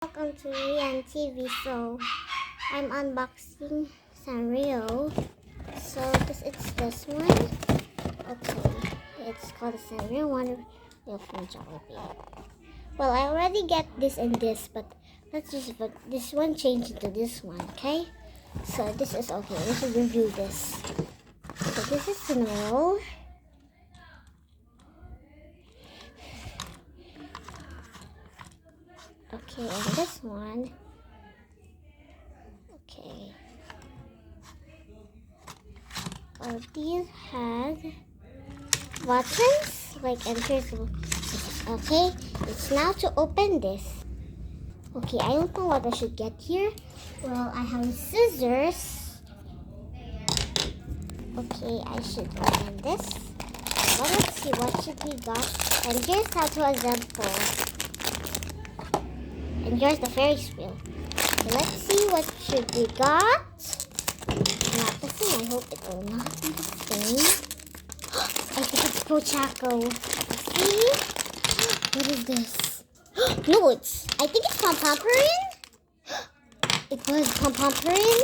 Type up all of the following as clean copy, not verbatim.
Welcome to Rian TV. So I'm unboxing Sanrio. So it's this one. Okay, it's called the Sanrio one from Jollibee. Well, I already get this and this, but let's just put this one change into this one. Okay, so this is okay. We should review this. So this is Sanrio. Okay, and this one. Okay. These have buttons, like enters. Okay, it's now to open this. Okay, I don't know what I should get here. Well, I have scissors. Okay, I should open this. Well, let's see what should we got. And here's how to assemble. And here's the Ferris wheel. So let's see what should we got. Not the same. I hope it will not be the same. I think it's Pochaco. See? What is this? No, I think it's Pompompurin. It was Pompompurin.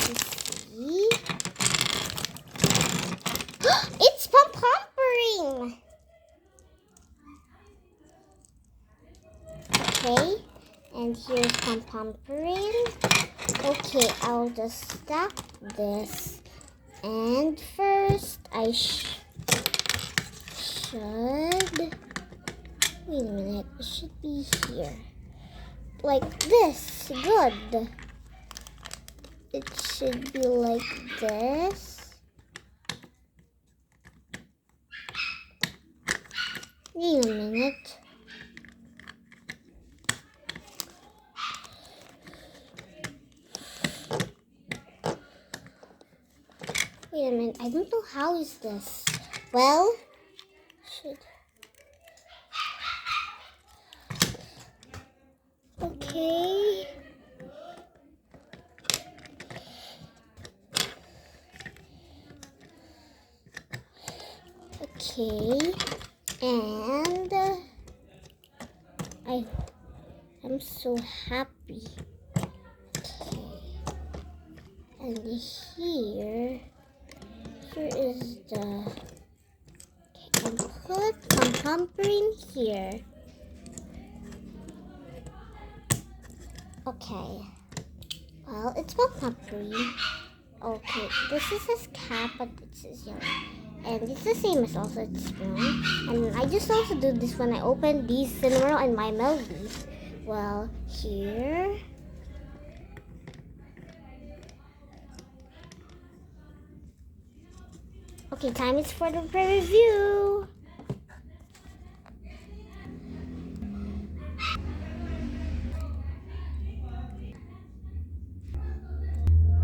Let's see. It's Pompompurin. Okay. And here's Pompompurin. Okay, I'll just stack this. And first, I should... Wait a minute. It should be here. Like this. Good. It should be like this. Wait a minute. Wait a minute, I don't know how is this. Well, okay. Okay, and I'm so happy. Okay, and here is the, and put Pompompurin here. Okay. Well, it's Pompompurin. Okay, this is his cap, but it says yellow. And it's the same as also its spoon. And I just also do this when I open these Sanrio and my melodies. Well, here. Okay, time is for the review.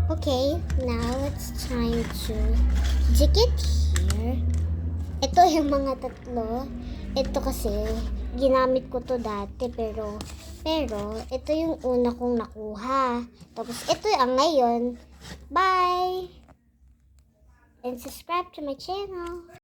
Okay, now it's time to stick it here. Ito yung mga tatlo. Ito kasi, ginamit ko to dati, pero ito yung una kong nakuha. Tapos ito ang ngayon. Bye! And subscribe to my channel.